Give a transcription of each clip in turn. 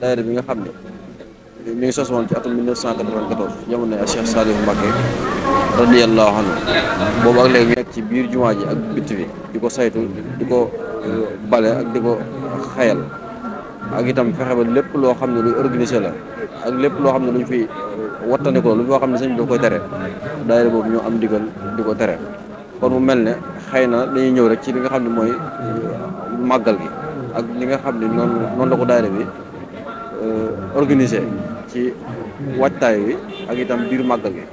daayira bi nga xam ne mi ngi sos woon ci atum 1994 jamono ak Cheikh Saliou Mbacké radiyallahu anhu boobu ak léegi ñu nekk ci biir jumaa ji ak bitti bi di ko saytu di ko bale ak di ko xayal ak itam fexe ba lépp loo xam ne luy organisé la ak lépp loo xam ne luñ fi wattandikoo lu loo xam ne sëñ bi da koy tere daayira boobu ñoo am ndigal di ko tere kon mu mel ne xëy na dañuy ñëw rek ci li nga xam ne mooy màggal gi ak li nga xam ne noonu la ko daayira bi organisé ci waajtaay wi ak itam biir màggal gi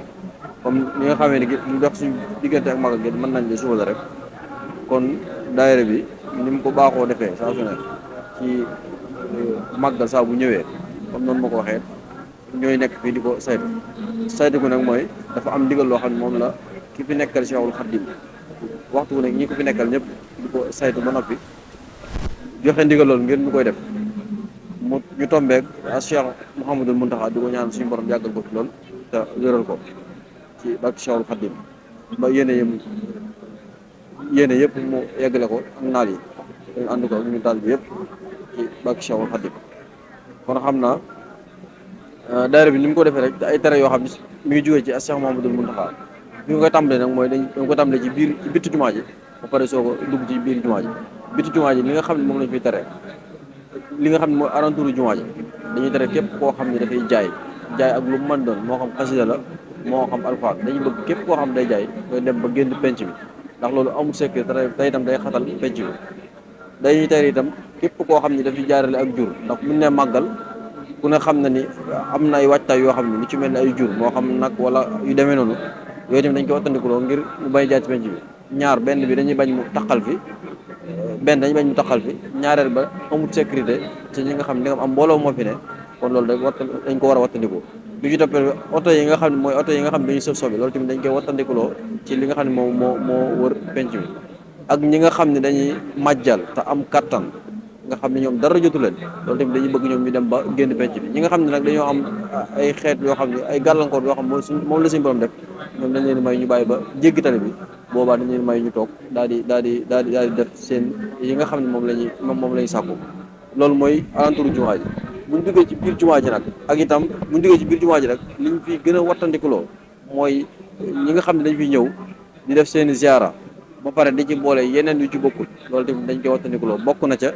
comme li nga xamee ni lu dox suñu diggante ak màggal gi mën nañ ne suba la rek kon daayira bi ni mu ko baaxoo defee saa su ne ci màggal saa bu ñëwee comme noonu ma ko waxee ñooy nekk fii di ko saytu gu nag mooy dafa am ndigal loo xam ne moom la ki fi nekkal Cheikhul Khadim waxtu gu nekk ñi ko fi nekkal ñëpp di ko saytu ba noppi joxe ndigal loolu ngir ñu koy def ñu tombeek ak Cheikh Mouhamadul Mountakha di ko ñaan suñu borom yàggal ko fi lool te wéral ko ci barke Cheikhul Khadim ba yéene yëpp mu yeggale ko ak naal yi dañu ànd ko ak ñu taal bi yëpp ci barke Cheikhul Khadim kon xam naa daayira bi ni mu ko defee rek ay tere yoo xam ne mi ngi jógee ci Cheikh Mouhamadul Mountakha bi nga koy tàmbalee nag mooy dañ ko tàmbalee ci bitti jumaa ji ba pare soo ko dugg ci biir jumaa ji bitti jumaa ji li nga xam ne moom lañ fiy tere li nga xam ne mooy alentour jumaa ji dañuy tere képp koo xam ne dafay jaay ak lu mu mën doon moo xam xasida la moo xam alxuraan dañuy bëgg képp koo xam day jaay ngay dem ba génn penc bi ndax loolu amul secret te itam day xatal penc bi dañuy tere itam képp koo xam ne dafay jaarale ak jur ndax mu ne màggal ku ne xam na ni am na ay waajtaay yoo xam ne lu ci mel ni ay jur moo xam nag wala yu demee noonu yooyu tamit dañ koy wattandikuloo ngir mu bañ jaay ci penc bi ñaar benn bi dañuy bañ mu taqal fi ñaareel ba amul sécurité ci ñi nga xam ne am mbooloo moo fi ne kon loolu dañ ko war a wattandikoo bi ci toppee oto yi nga xam ne mooy oto yi nga xam ne dañuy sobi loolu tamit dañ koy wattandikuloo ci li nga xam ne moo wër penc bi ak ñi nga xam ne dañuy màjjal te am kattan nga xam ne ñoom dara jotu leen loolu tamit dañuy bëgg ñoom ñu dem ba génn penc bi ñi nga xam ne nag dañoo am ay xeet yoo xam ne ay gàllankoor yoo xam ne moom la suñu borom def ñoom dañ leen may ñu bàyyi ba jéggi tali bi boobaa dañ leen may ñu toog daal di def seen yi nga xam ne moom la ñuy sàkku loolu mooy alentour jumaa ji buñ duggee ci biir jumaa ji nag ak itam buñ duggee ci biir jumaa ji nag liñ fi gën a wattandikuloo mooy ñi nga xam ne dañ fiy ñëw di def seen ziara ba pare di ci boole yeneen yu ci bokkul loolu tamit dañ koy wattandikuloo bokk na ca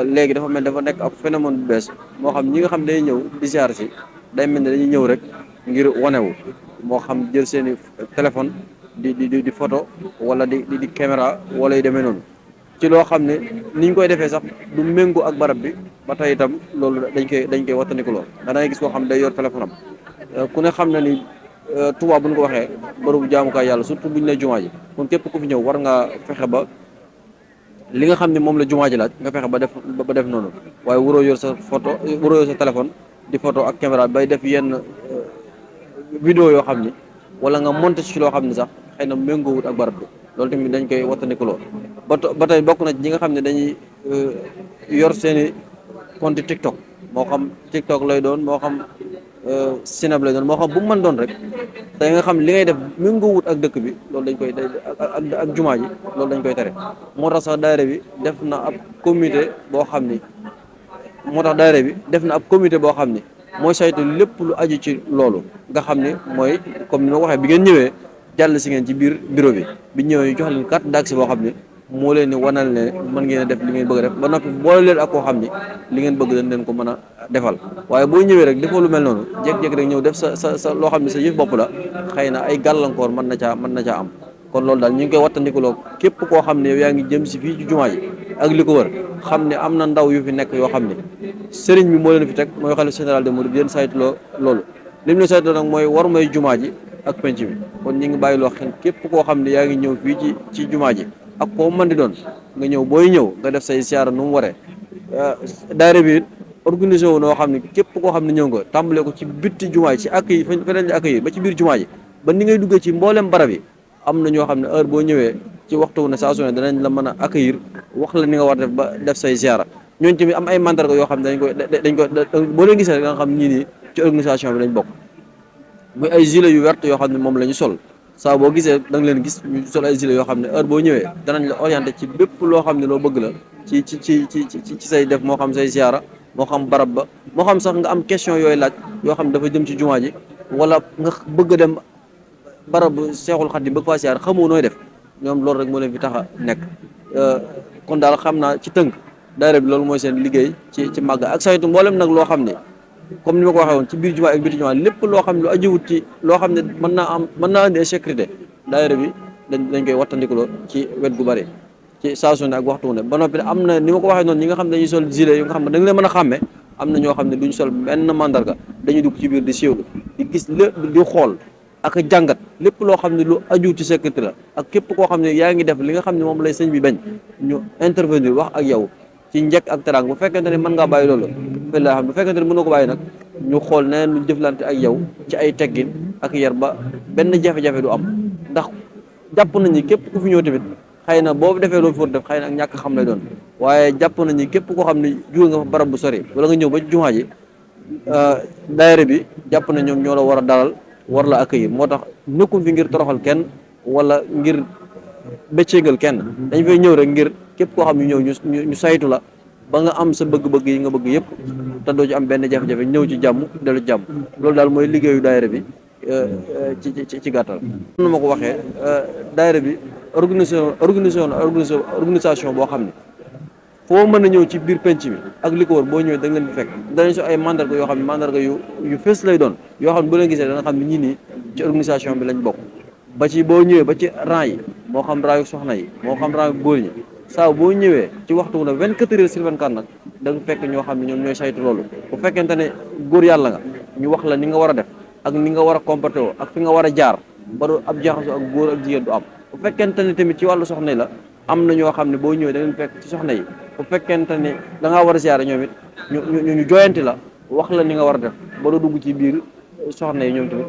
léegi dafa mel dafa nekk ab phénomène bu bees moo xam ñi nga xam day ñëw di ziar si day mel ne dañuy ñëw rek ngir wanewu moo xam jël seeni téléphone di photo wala di caméra wala yu demee noonu ci loo xam ne ni ñu koy defee sax du méngoo ak barab bi ba tey itam loolu dañ koy wattandikuloo da ngay gis koo xam day yor téléphone am ku ne xam na ni Tuubaa bu ñu ko waxee bërëbu jaamukaay yàlla surtout bu ñu ne jumaa ji kon képp ku fi ñëw war ngaa fexe ba li nga xam ne moom la jumaa ji laaj nga fexe ba def noonu waaye waroo yor sa téléphone di photo ak caméra bay def yenn vidéo yoo xam ni wala nga monté ci loo xam ne sax xëy na méngoowut ak barab bi loolu tamit dañ koy wattandikuloo ba tey bokk na ci ñi nga xam ne dañuy yor seeni compte TikTok moo xam TikTok lay doon moo xam Snap lay doon moo xam bu mu mën doon rek te nga xam li ngay def méngoowut ak dëkk bi loolu dañ koy ak jumaa ji loolu dañ koy tere moo tax sax daayira bi def na ab comité boo xam ni mooy saytu lépp lu aju ci loolu nga xam ne mooy comme ni ma ko waxee bi ngeen ñëwee jàll si ngeen ci biir bureau bi ñëwee ñu jox leen carte d'accès boo xam ne moo leen ni wanal ne mën ngeen a def li ngeen bëgg a def ba noppi boole leen ak koo xam ni li ngeen bëgg dañ leen ko mën a defal waaye boo ñëwee rek defoo lu mel noonu jékki-jékki rek ñëw def sa loo xam ne sa yëf bopp la xëy na ay gàllankoor mën na caa am kon loolu daal ñu ngi koy wattandikuloo képp koo xam ne yow yaa ngi jëm si fii ci jumaa ji ak li ko wër xam ne am na ndaw yu fi nekk yoo xam ne sëriñ bi moo leen fi teg mooy xalifa général des mourides yéen saytuloo loolu li mu ne saytuloo nag mooy war may jumaa ji ak penc bi kon ñu ngi bàyyi loo xel képp koo xam ne yaa ngi ñëw fii ci jumaa ji ak koo mën di doon nga ñëw booy ñëw nga def say siyaara nu mu waree daayira bi organisé wu noo xam ne képp koo xam ne ñëw nga tàmbalee ko ci bitti jumaa ji ci accueil feneen di accueil ba ci biir jumaa ji ba ni ngay duggee ci mboolem barab yi am na ñoo xam ne heure boo ñëwee ci waxtu ne saa su ne danañ la mën a accueillir wax la ni nga war def ba def say ziara ñooñu tamit am ay mandarga yoo xam ne dañ ko boo leen gisee rek nga xam ñii nii ci organisation bi lañ bokk muy ay gilet yu vert yoo xam ne moom la ñu sol saa boo gisee da nga leen gis ñu sol ay gilet yoo xam ne heure boo ñëwee danañ la orienté ci bépp loo xam ne loo bëgg la ci say def moo xam say ziara moo xam barab ba moo xam sax nga am question yooyu laaj yoo xam ne dafa jëm ci jumaa ji wala nga bëgg a dem barab Seexul Xadiim bëgg faa siyaar xamoo nooy def ñoom loolu rek moo leen fi tax a nekk kon daal xam naa ci tënk daayira bi loolu mooy seen liggéey ci màgg ak saytu mboolem nag loo xam ne comme ni ma ko waxee woon ci biir jumaa ak biti jumaa lépp loo xam ne lu ajiwut ci loo xam ne mën naa indi sécurité daayira bi dañ koy wattandikuloo ci wet gu bari ci saa su ne ak waxtu ne ba noppi am na ni ma ko waxee noonu ñi nga xam ne dañuy sol gilet yu nga xam ne da nga leen mën a xàmme am na ñoo xam ne duñ sol benn mandarga dañuy dugg ci biir di siiwlu di gis lépp di xool ak jàngat lépp loo xam ne lu aju ci sécurité la ak képp koo xam ne yaa ngi def li nga xam ne moom lay sëñ bi bañ ñu intervenir wax ak yow ci njëkk ak teraanga bu fekkente ne mën ngaa bàyyi loolu laa xam bu fekkente ne mënoo ko bàyyi nag ñu xool neneen ñu jëflante ak yow ci ay teggin ak yar ba benn jafe-jafe du am ndax jàpp nañ ni képp ku fi ñëw tamit xëy na boobu defee loolu fóot def xëy na ak ñàkk xam lay doon waaye jàpp nañ ni képp koo xam ne jóge nga fa barab bu sori wala nga ñëw ba jumaa ji daayira bi jàpp na ñoom ñoo la war a dalal war la accueillir moo tax nekkuñ fi ngir toroxal kenn wala ngir bëccëgal kenn dañ fay ñëw rek ngir képp koo xam ne ñëw ñu saytu la ba nga am sa bëgg-bëgg yi nga bëgg yëpp te doo ci am benn jafe-jafe ñëw ci jàmm dellu ci jàmm loolu daal mooy liggéeyu daayira bi ci gàttal. nu ma ko waxee daayira bi organisation boo xam ne foo mën a ñëw ci biir penc bi ak li ko wër boo ñëwee da nga leen di fekk danañ so ay mandarga yoo xam ne mandarga yu fës lay doon yoo xam ne bu leen gisee da nga xam ne ñii nii ci organisation bi lañ bokk ba ci boo ñëwee ba ci rang yi moo xam rang yu soxna yi moo xam rang yu góor ñi saa boo ñëwee ci waxtu na 24 heures sur 24 nag da nga fekk ñoo xam ne ñoom ñooy saytu loolu bu fekkente ne góor yàlla nga ñu wax la ni nga war a def ak ni nga war a comporté woo ak fi nga war a jaar ba du ab jaxasoo ak góor ak jigéen du am bu fekkente ne tamit ci wàllu soxna yi la am na ñoo xam ne boo ñëwee da ngeen fekk ci soxna yi bu fekkente ne da ngaa war a siyaare ñoom it ñu joyanti la wax la ni nga war a def ba doo dugg ci biir soxna yi ñoom tamit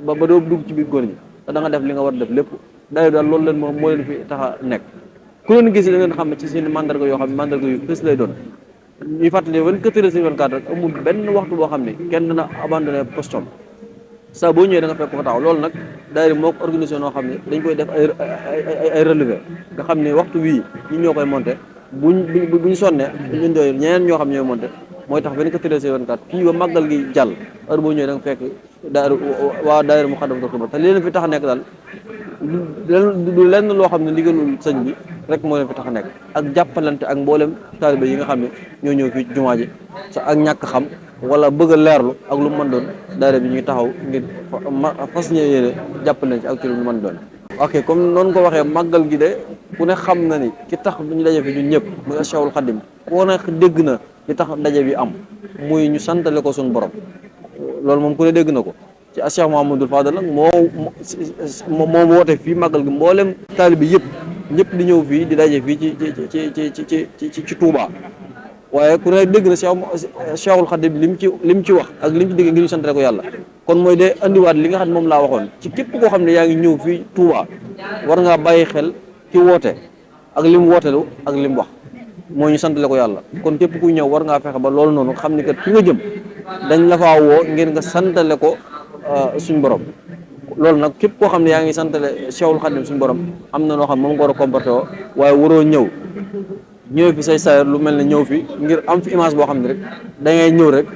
ba doo dugg ci biir góor ñi te da nga def li nga war a def lépp daal loolu leen moom moo leen fi tax a nekk ku leen gis da ngeen xam ne ci seen mandarga yoo xam ne mandarga yu fës lay doon ñuy fàttali 24 heures sur 24 rek amul benn waxtu boo xam ne kenn dina abandonné postom saa boo ñëwee da nga fekk ko taxaw loolu nag daayira moo ko organisé noo xam ne dañ koy def ay relevé nga xam ne waxtu wii ñi ñoo koy monté buñ sonnee ñun doy ñeneen ñoo xam ne ñooy monté mooy tax 24 heures sur 24 fii ba màggal gi jàll heure boo ñëwee da nga fekk daayira Moukhaddamatoul Khidma te li leen fi tax a nekk daal du lenn loo xam ne ndigalul sëñ bi rek moo leen fi tax a nekk ak jàppalante ak mboolem taalibe yi nga xam ne ñoo ñëw fii jumaa ji sa ak ñàkk xam wala bëgg a leerlu ak lu mu mën doon daayira bi ñuy taxaw ngir fas yéene jàppale ci ak ci lu mu mën doon. ok comme noonu ko waxee màggal gi de ku ne xam na ni ki tax ñu daje fi ñun ñëpp muy Cheikhul Khadim ku ne dégg na li tax daje bi am muy ñu santale ko suñu borom loolu moom ku ne dégg na ko ci Cheikh Mouhamadoul Fadal nag moo woote fii màggal gi mboolem taalibe yëpp ñëpp di ñëw fii di daje fii ci Touba. waaye ku ne dégg na Cheikhul Khadim lim ci wax ak lim ci dégg ngir ñu santale ko yàlla kon mooy de andiwaat li nga xam ne moom laa waxoon ci képp koo xam ne yaa ngi ñëw fii Touba war ngaa bàyyi xel ci woote ak lim wootelu ak lim wax mooy ñu santale ko yàlla kon képp kuy ñëw war ngaa fexe ba loolu noonu xam ni kat fi nga jëm dañ la faa woo ngir nga santale ko suñ borom loolu nag képp koo xam ne yaa ngi santale Cheikhul Khadim suñ borom am na noo xam ne moom nga war a comporté woo waaye waroo ñëw fi say sayar lu mel ne ñëw fi ngir am fi image boo xam ne rek da ngay ñëw rek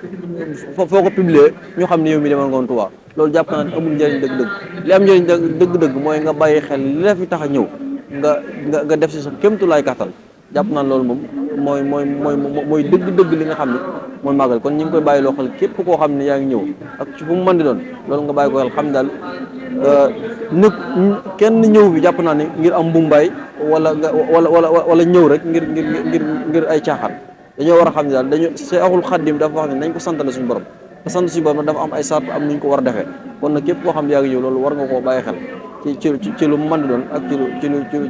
foo ko publier ñu xam ne yow mi demal ngoon Tuubaa loolu jàpp naa ne amul njëriñ dëgg-dëgg li am njëriñ dëgg-dëgg mooy nga bàyyi xel li la fi tax a ñëw nga def si sa kémtulaay kàttan jàpp naa ne loolu moom mooy dëgg-dëgg li nga xam ne mooy màggal kon ñu ngi koy bàyyi loo xel képp koo xam ne yaa ngi ñëw ak ci fu mu mën di doon loolu nga bàyyi ko xel xam daal nit kenn ñëw fi jàpp naa ne ngir am mbumbaay wala ñëw rek ngir ay caaxaan dañoo war a xam ne daal Seexul Xaddim dafa wax ne nañ ko santale suñu borom te sant suñu borom dafa am ay sart am nuñ ko war a defee kon nag képp koo xam ne yaa ngi ñëw loolu war nga koo bàyyi xel ci lu mën di doon ak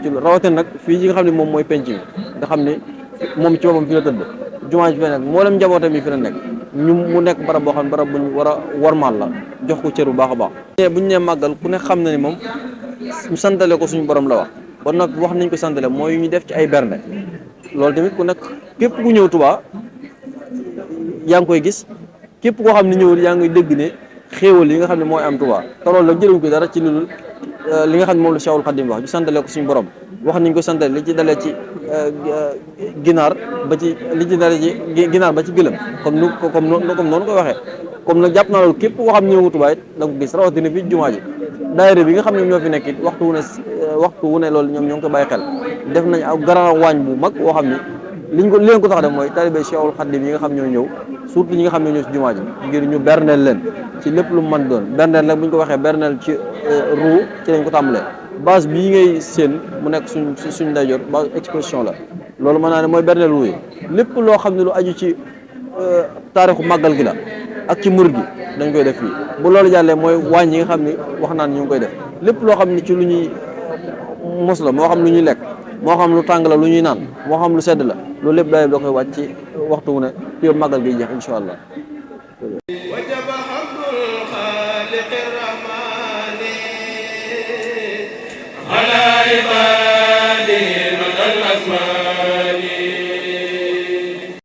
ci lu rawatina nag fii yi nga xam ne moom mooy penc mi nga xam ne moom ci boppam fi la tëdd jumaa ji fi nekk mboolem njabootam yi fi la nekk mu nekk barab boo xam ne barab buñ war a warmaal la jox ko cër bu baax a baax bu ñu nee màggal ku ne xam na ni moom ñu santale ko suñu borom la wax ba nag wax nañ ko santale mooy ñu def ci ay bernde loolu tamit ku nekk képp ku ñëw Tuubaa yaa ngi koy gis képp koo xam ne ñëwul yaa ngi dégg ne xéewal yi nga xam ne mooy am Tuubaa te loolu la jëluñ ko dara ci lu li nga xam ne moom la Cheikhul Khadim wax ñu santale ko suñu borom wax niñ ko santale li ci dalee ci ginaar ba ci li ci dalee ci ginaar ba ci gëlëm comme noonu koy waxee comme nag jàpp naa loolu képp koo xam ñëw Touba it da nga ko gis rawatina fii jumaa ji daayira bi nga xam ne ñoo fi nekk it waxtu wu ne loolu ñoom ñoo ngi ko bàyyi xel def nañ aw grand waañ bu mag woo xam ne li leen ko tax def mooy talibé Cheikhul Khadim yi nga xam ñoo ñëw surtout ñi nga xam ne ñoo ci jumaa ji ngir ñu berneel leen ci lépp lu mu mën doon berneel nag bu ñu ko waxee berneel ci ruu ci lañ ko tàmbalee base bii ngay séen mu nekk suñ ndeyjoor base exposition la loolu mën naa ne mooy berneel ruu yi lépp loo xam ne lu aju ci taarixu màggal gi la ak ci murid gi dañ koy def fii bu loolu jàllee mooy waañ yi nga xam ne wax naan ñu ngi koy def lépp loo xam ne ci lu ñuy mos la moo xam lu ñuy lekk moo xam lu tàng la lu ñuy naan moo xam lu sedd la loolu lépp daay da koy wàcc ci waxtu wu ne fii màggal gi jeex incha allah